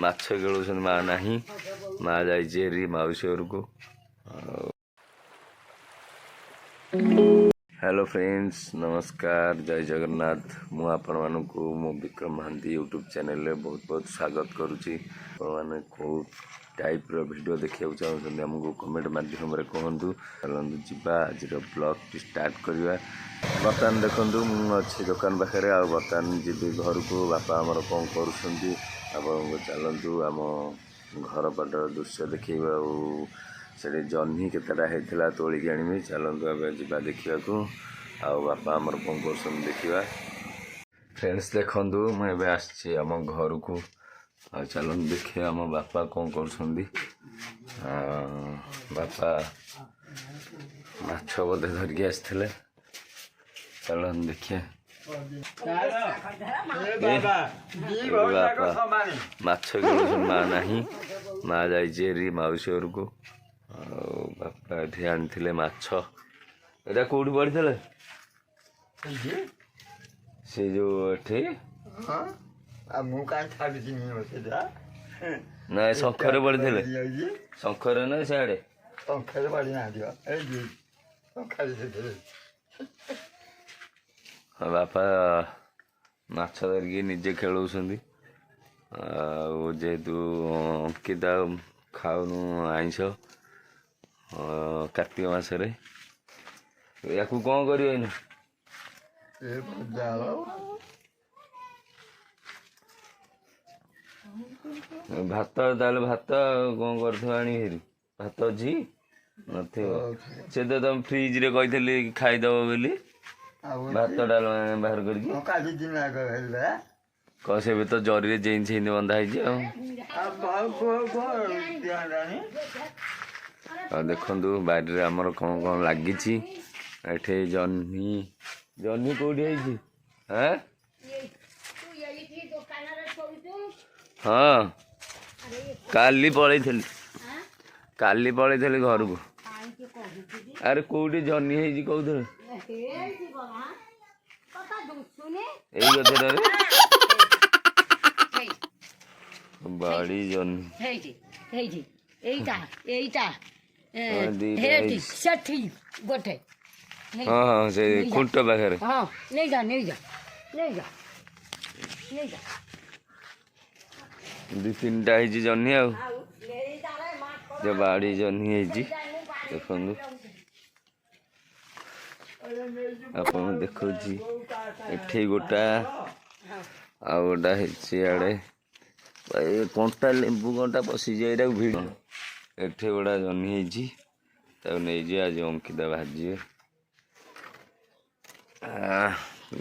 ମାଛ ଖେଳୁଛନ୍ତି ମା ନାହିଁ ମା ଯାଇଛି ହେରି ମାଉସୀ ଘରକୁ। हेलो फ्रेंड्स नमस्कार जय जगन्नाथ मु आपण मानकु मो bikrammohanty यूट्यूब चैनल रे बहुत बहुत स्वागत करुच्ची। मैंने कौ टाइप वीडियो देखा चाहते आमको कमेंट मध्यम कहतु चलतु जा आज ब्लॉग स्टार्ट करवा। बर्तमान देखु मुझे दुकान पाखे आ बर्तमान जी घर को बापा आमर कौन कर चलतु आम घर पटर दृश्य देखा से जह्नी केतटा होता तोलिक आनी चलतु जा देखा बापा आमर कौन कर देखा। फ्रेंड्स देखु मुझे आसी आम घर को चलतु देखिए आम बापा कौन कर बापा माछ बोधे धरिक आसते चलतु देखिए बापा माछ खेलुन माँ नहीं माँ जारी माउसी घर को बापा ये आनी माछ एटा कौटी पड़ी से जो ना शंखर पड़ी शंखर ना सियाड़े शंखर पड़ी ना बापा माछ धरिकी निजे खेलुंट जेहेतु अंकिता खाऊनु आईस कार्तिक मासरे या कौन कर भात ताले भात कौन कर भात अच्छी से तो तुम फ्रिज रे कही खाईदब बोली भात डालमा बाहर कर से भी तो जरी जेन छेन बंधा है देखु बाड़ी आमर कौन कौन लगी जह्नी जह्नी कौटी हाँ हाँ काली पलि घर को अरे कौटी जह्नी है कहते बाड़ी जह्नी हाँ हाँ से खुंट पाखे हाँ नहीं जा नहीं जा नहीं जा नहीं जा दु तीन टा जह्नी आ बाड़ी जह्नी देखु आप देखु एठे गोटा आ गोटा सियाड़े कंटा लेंबू कंटा पशि जाए भिड़ एठे गोटा जह्नी नहीं आज अंकिता भाजी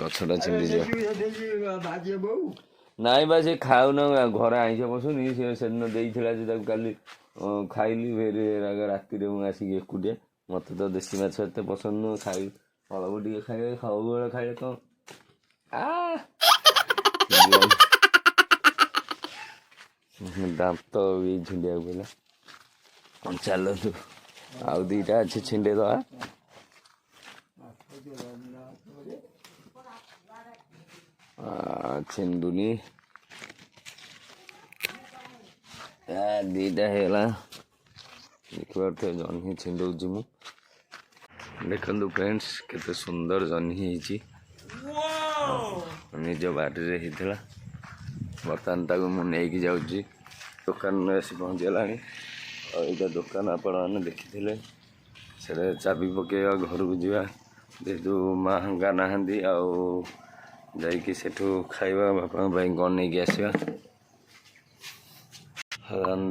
गछटा छिंडी नाई बा से खाऊ ना घर आईस पशुनी से दिन देता काली खाइली फेर राति आसिक एकुटिया मत तो देसी माछ एत पसंद नुह खाई अल्प टे खाए खाऊ बेले खाइले कौन दांत भी झिंडिया पड़ा चलतु आउ दीटा अच्छे छिंडे दवा छिंडुनी दीटा है देखिए जह्नी छिंडौची मु देखु फ्रेंड्स केते सुंदर जह्नी निज बाड़ी रे होता बर्तमान ताको मु नहीं जाऊँगी दुकान में आसी पहुँचीगला यहाँ दुकान आपण मैंने देखी से चाबी पकेवा घर को जावा जेहेतु माँ हंगा नहांती जाइकी सेठू खाइबा बापा कौन नहीं आसवा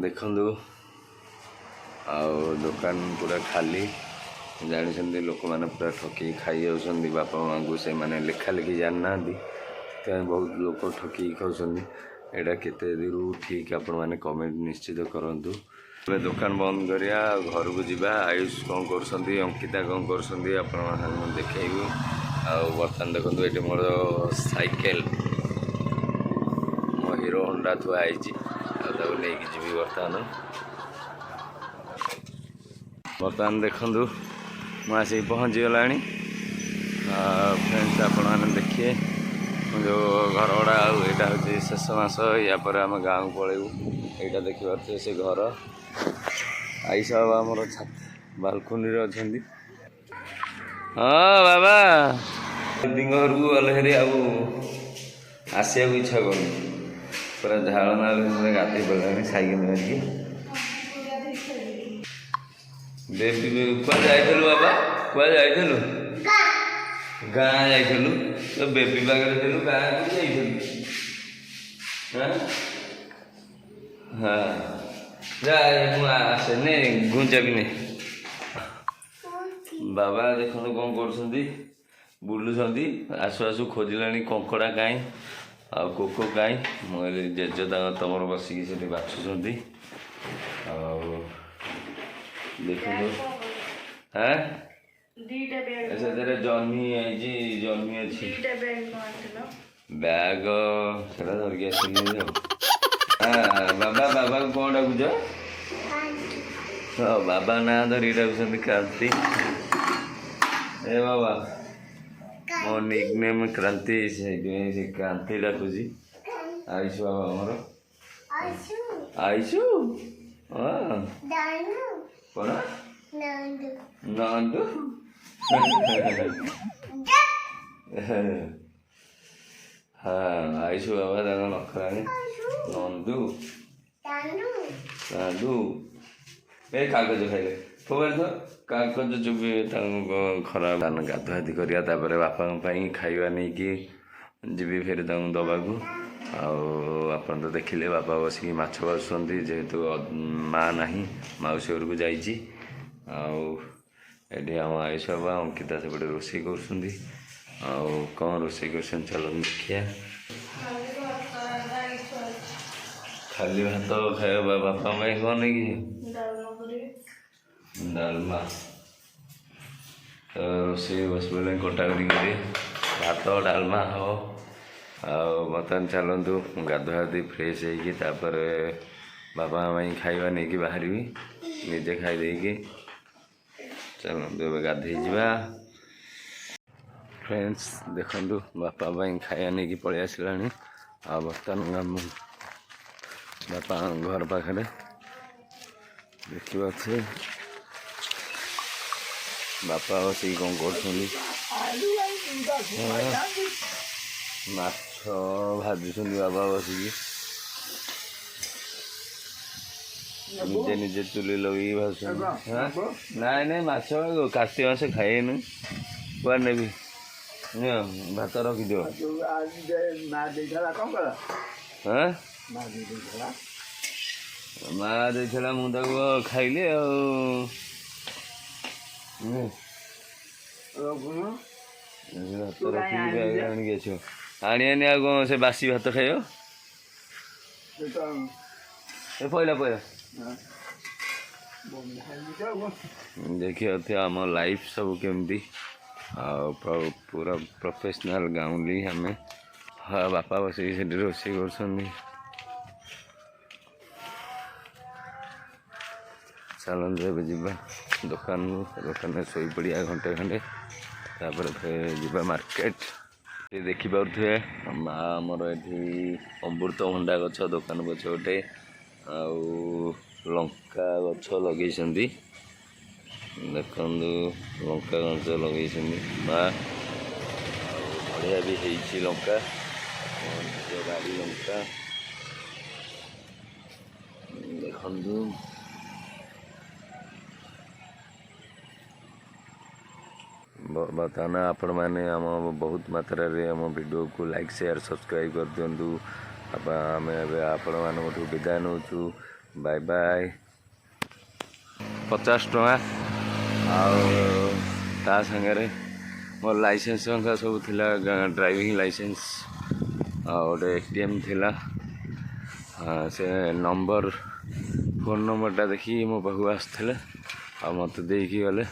देखु दुकान पूरा खाली जानी लोक मैंने पूरा ठकी खाई जाऊँच बापा माँ को से मैंने लेखा लिखी जाना बहुत लोग ठकी खाऊँ यहाँ केते दूर ठीक आपण मैंने कमेंट निश्चित करूँ दुकान बंद करिया घर को जावा आयुष कौन कर अंकिता कौन कर देखू बर्तमान देखो ये मोर साइकेल मो हीरो होंडा थुआई नहीं जी बर्तमान देखु मुझे पहुँचीगला फ्रेंड्स आपण मैंने देखिए जो घर गुड़ा आईटा हूँ शेष मास या आम गाँव पलू यहाँ देखिपे से घर आई सब आम बालकुनी अच्छा हाँ बाबा दीदी घर को गले हेरी आसिया इच्छा कर पूरा झाड़ ना गाधे पड़ा साइकेल मारिकी बेबी कुआ जाइलु बाबा कुआ जाइलु गाँ जाइलु तो बेबी पाखे थी गाँ को जाइलु हाँ जा आसे घुंचाबी बाबा देख कौन कर बुलूँ आसु आसु खोजिला कंकड़ा काई आ कोको काई मुझे जेज तमर बसिकी से बाछुंट देख हाँ जह्नी आई जह्नी अच्छी बैग से धरिकी आसनी हाँ बाबा बाबा कौन डाकुच हाँ बाबा ना धरिकी डाकुं क्रांति ए बाबा मो निकनेम क्रांति से क्रांति डाकुची आईसु बाबा आमर आईसु हाँ कौन नंदू हाँ आईसु बाबा नखरा नंदू नंदू ए कागज खाइले फोन तो कागज चुपी खराब गाधुआधी करा बापा खाଇବା नहीं जी फिर दबाकू आप तो देखिले बापा बसिक माछ बाछुंट जेहेतु माँ ना मौसी घर को जाइए आम आयुष बाबा अंकिता सेपटे रोसे कर कौन रोसे कर चल देखिया खाली भात खाए बापा माई कौन नहीं डालमा तो रोसे बस बोले कटाकटी कर भात डालमा हम बर्तमान चलतु गाधुआधी फ्रेश होपर बापा माई खाଇବା नहीं बाहर निजे खाईदे चलते गाधे जा फ्रेंड्स देखु बापा खाया नहीं पलि आसला बर्तमान बापा घर पाखे देखिए बापा बस कौन कर माछ भाजुं बाबा बसिकी निजे निजे चुली लगे भाजुं हाँ नाई नाई माछ काटी माछ खाए कुआ ने भात रखिद हाँ माँ देला मुझे खाइली आनी आ कौन से बासी भात खाइब पहला पहला देखिए आम लाइफ सब केमती पूरा प्रोफेशनल गाँवली आम हाँ बापा बस रोसे कर चलते ए जा दुकान दुकान शोई पड़ा घंटे खंडे तापर फिर जा मार्केट देखिपे माँ आमर ये अमृतभंडा गछ दुकान पछ गोटे लंका गछ लगे देखु लंका गछ लगे माँ बढ़िया भी है लंका बाड़ी लंका देखु बर्तमान आपण मैंने आम बहुत मात्रा रे आम वीडियो को लाइक शेयर सब्सक्राइब कर दिंतु आम आपण मान विदाय नौ बाय बाय 50 टका ता सागर मोर लाइसेंस सब थिला ड्राइविंग लाइसेंस गोटे एटीएम थिला से नंबर फोन नंबरटा देखी मो पाखु आसते मत देकी गले